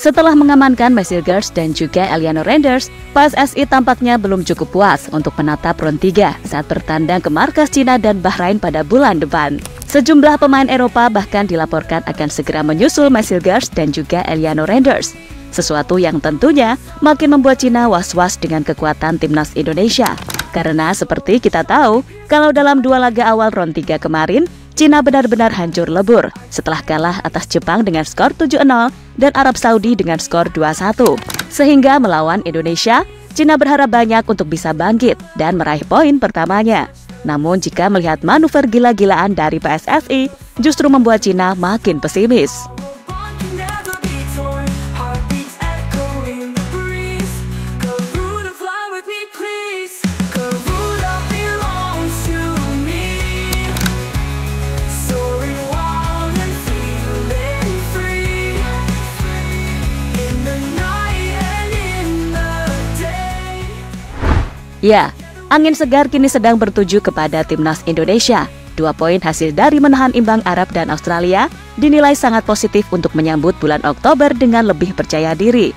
Setelah mengamankan Messil Girls dan juga Eliano Randers, PSSI tampaknya belum cukup puas untuk menatap round 3 saat bertandang ke markas Cina dan Bahrain pada bulan depan. Sejumlah pemain Eropa bahkan dilaporkan akan segera menyusul Messil Girls dan juga Eliano Randers. Sesuatu yang tentunya makin membuat Cina was-was dengan kekuatan timnas Indonesia. Karena seperti kita tahu, kalau dalam 2 laga awal round 3 kemarin, Cina benar-benar hancur lebur setelah kalah atas Jepang dengan skor 7-0 dan Arab Saudi dengan skor 2-1. Sehingga melawan Indonesia, Cina berharap banyak untuk bisa bangkit dan meraih poin pertamanya. Namun jika melihat manuver gila-gilaan dari PSSI, justru membuat Cina makin pesimis. Ya, angin segar kini sedang bertuju kepada timnas Indonesia. 2 poin hasil dari menahan imbang Arab dan Australia dinilai sangat positif untuk menyambut bulan Oktober dengan lebih percaya diri.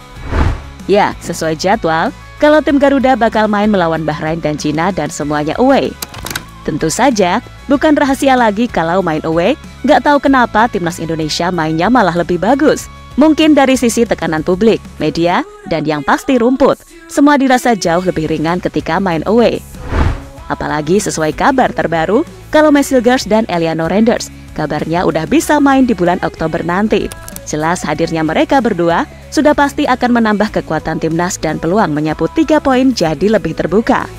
Ya, sesuai jadwal, kalau tim Garuda bakal main melawan Bahrain dan Cina dan semuanya away. Tentu saja, bukan rahasia lagi kalau main away, nggak tahu kenapa timnas Indonesia mainnya malah lebih bagus. Mungkin dari sisi tekanan publik, media, dan yang pasti rumput. Semua dirasa jauh lebih ringan ketika main away. Apalagi sesuai kabar terbaru, kalau Messil Girls dan Eliano Randers kabarnya udah bisa main di bulan Oktober nanti. Jelas hadirnya mereka berdua sudah pasti akan menambah kekuatan timnas dan peluang menyapu 3 poin jadi lebih terbuka.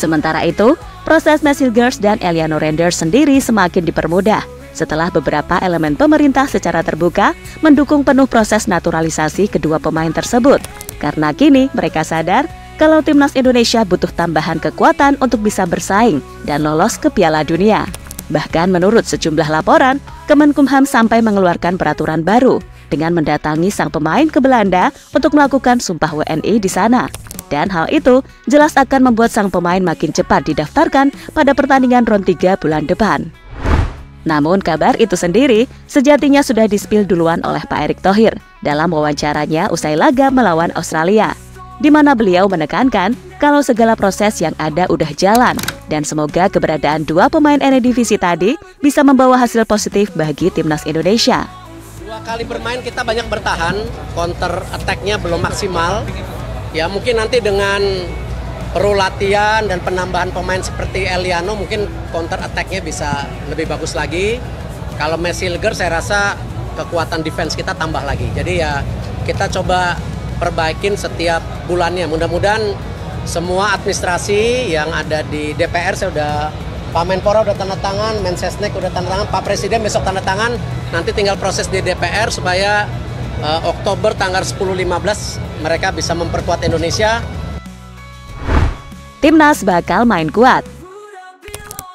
Sementara itu, proses Messil Girls dan Eliano Randers sendiri semakin dipermudah setelah beberapa elemen pemerintah secara terbuka mendukung penuh proses naturalisasi kedua pemain tersebut. Karena kini mereka sadar kalau timnas Indonesia butuh tambahan kekuatan untuk bisa bersaing dan lolos ke Piala Dunia. Bahkan menurut sejumlah laporan, Kemenkumham sampai mengeluarkan peraturan baru dengan mendatangi sang pemain ke Belanda untuk melakukan sumpah WNI di sana. Dan hal itu jelas akan membuat sang pemain makin cepat didaftarkan pada pertandingan round 3 bulan depan. Namun kabar itu sendiri sejatinya sudah di-spill duluan oleh Pak Erick Thohir dalam wawancaranya usai laga melawan Australia, di mana beliau menekankan kalau segala proses yang ada udah jalan dan semoga keberadaan 2 pemain Eredivisie tadi bisa membawa hasil positif bagi timnas Indonesia. 2 kali bermain kita banyak bertahan, counter attack-nya belum maksimal. Ya mungkin nanti dengan perlu latihan dan penambahan pemain seperti Eliano mungkin counter attack-nya bisa lebih bagus lagi. Kalau Messil Girls saya rasa kekuatan defense kita tambah lagi. Jadi ya kita coba perbaikin setiap bulannya. Mudah-mudahan semua administrasi yang ada di DPR saya udah, Pak Menpora udah tanda tangan, Mensesnek udah tanda tangan, Pak Presiden besok tanda tangan. Nanti tinggal proses di DPR supaya Oktober tanggal 10-15 mereka bisa memperkuat Indonesia. Timnas bakal main kuat.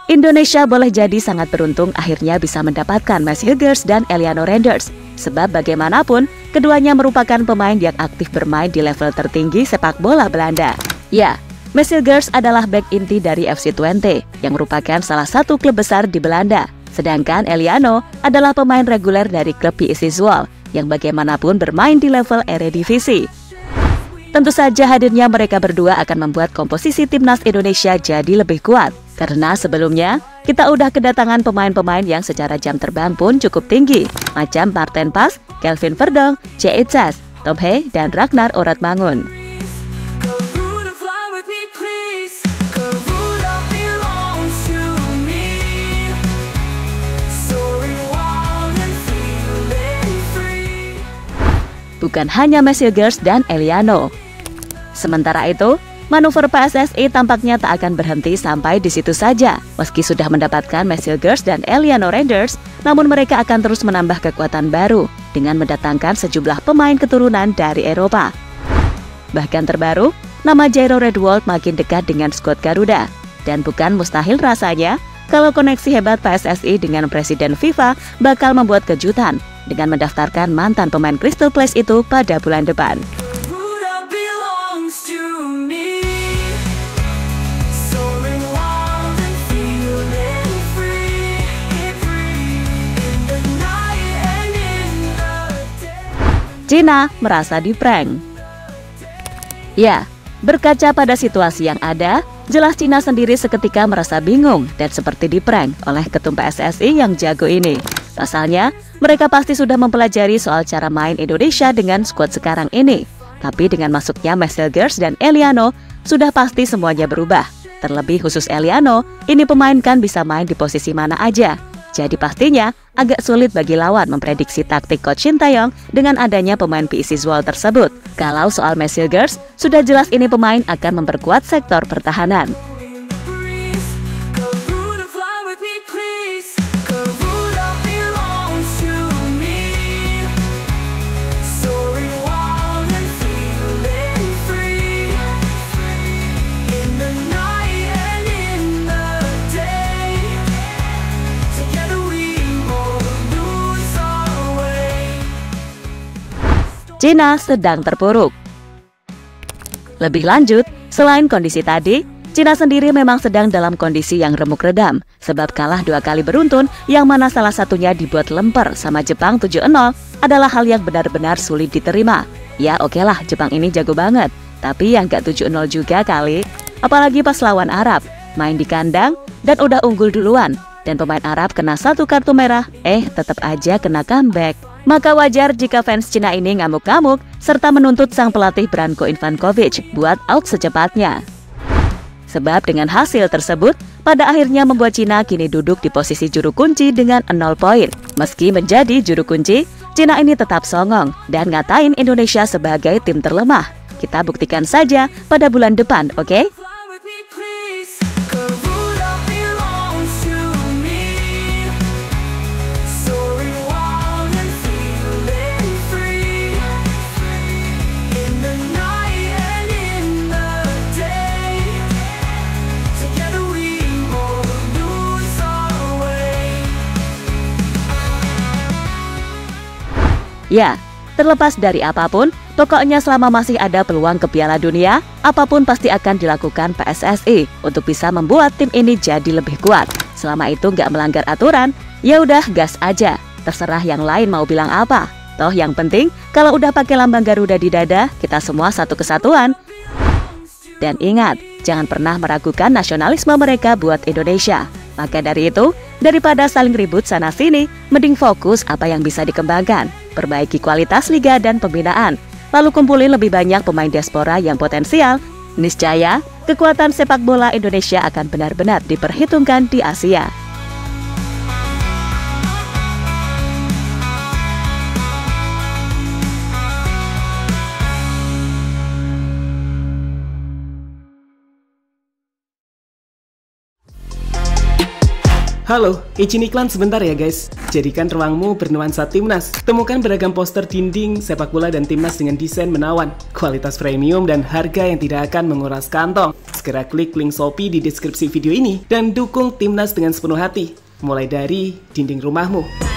Indonesia boleh jadi sangat beruntung akhirnya bisa mendapatkan Messil Girls dan Eliano Randers. Sebab bagaimanapun, keduanya merupakan pemain yang aktif bermain di level tertinggi sepak bola Belanda. Ya, Messil Girls adalah bek inti dari FC Twente, yang merupakan salah satu klub besar di Belanda. Sedangkan Eliano adalah pemain reguler dari klub PSV Zwolle, yang bagaimanapun bermain di level Eredivisie. Tentu saja hadirnya mereka berdua akan membuat komposisi timnas Indonesia jadi lebih kuat. Karena sebelumnya, kita udah kedatangan pemain-pemain yang secara jam terbang pun cukup tinggi. Macam Marten Pas, Kelvin Verdong, Ceitsas, Tom Hee, dan Ragnar Oratmangun. Bukan hanya Messil Girls dan Eliano. Sementara itu, manuver PSSI tampaknya tak akan berhenti sampai di situ saja. Meski sudah mendapatkan Messil Girls dan Eliano Randers, namun mereka akan terus menambah kekuatan baru dengan mendatangkan sejumlah pemain keturunan dari Eropa. Bahkan terbaru, nama Jairo Redwold makin dekat dengan skuad Garuda. Dan bukan mustahil rasanya kalau koneksi hebat PSSI dengan Presiden FIFA bakal membuat kejutan dengan mendaftarkan mantan pemain Crystal Palace itu pada bulan depan. Cina merasa diprank. Ya, berkaca pada situasi yang ada, jelas Cina sendiri seketika merasa bingung dan seperti diprank oleh ketum PSSI yang jago ini. Pasalnya, mereka pasti sudah mempelajari soal cara main Indonesia dengan skuad sekarang ini. Tapi dengan masuknya Marcel Geerts dan Eliano, sudah pasti semuanya berubah. Terlebih khusus Eliano, ini pemain kan bisa main di posisi mana aja. Jadi pastinya agak sulit bagi lawan memprediksi taktik Coach Shin Tae-yong dengan adanya pemain PSC Zwolle tersebut. Kalau soal Marcel Geerts, sudah jelas ini pemain akan memperkuat sektor pertahanan. Cina sedang terpuruk. Lebih lanjut, selain kondisi tadi, Cina sendiri memang sedang dalam kondisi yang remuk redam sebab kalah 2 kali beruntun yang mana salah satunya dibuat lemper sama Jepang 7-0 adalah hal yang benar-benar sulit diterima. Ya oke lah, Jepang ini jago banget, tapi yang gak 7-0 juga kali. Apalagi pas lawan Arab, main di kandang dan udah unggul duluan dan pemain Arab kena 1 kartu merah, tetap aja kena comeback. Maka wajar jika fans Cina ini ngamuk-ngamuk serta menuntut sang pelatih Branko Ivanovic buat out secepatnya. Sebab dengan hasil tersebut, pada akhirnya membuat Cina kini duduk di posisi juru kunci dengan 0 poin. Meski menjadi juru kunci, Cina ini tetap songong dan ngatain Indonesia sebagai tim terlemah. Kita buktikan saja pada bulan depan, oke? Ya, terlepas dari apapun, pokoknya selama masih ada peluang ke Piala Dunia, apapun pasti akan dilakukan PSSI untuk bisa membuat tim ini jadi lebih kuat. Selama itu nggak melanggar aturan, ya udah gas aja. Terserah yang lain mau bilang apa. Toh yang penting, kalau udah pakai lambang Garuda di dada, kita semua satu kesatuan. Dan ingat, jangan pernah meragukan nasionalisme mereka buat Indonesia. Maka dari itu, daripada saling ribut sana-sini, mending fokus apa yang bisa dikembangkan. Perbaiki kualitas liga dan pembinaan, lalu kumpulin lebih banyak pemain diaspora yang potensial. Niscaya, kekuatan sepak bola Indonesia akan benar-benar diperhitungkan di Asia. Halo, izin iklan sebentar ya guys. Jadikan ruangmu bernuansa timnas. Temukan beragam poster dinding, sepak bola dan timnas dengan desain menawan, kualitas premium dan harga yang tidak akan menguras kantong. Segera klik link Shopee di deskripsi video ini dan dukung timnas dengan sepenuh hati. Mulai dari dinding rumahmu.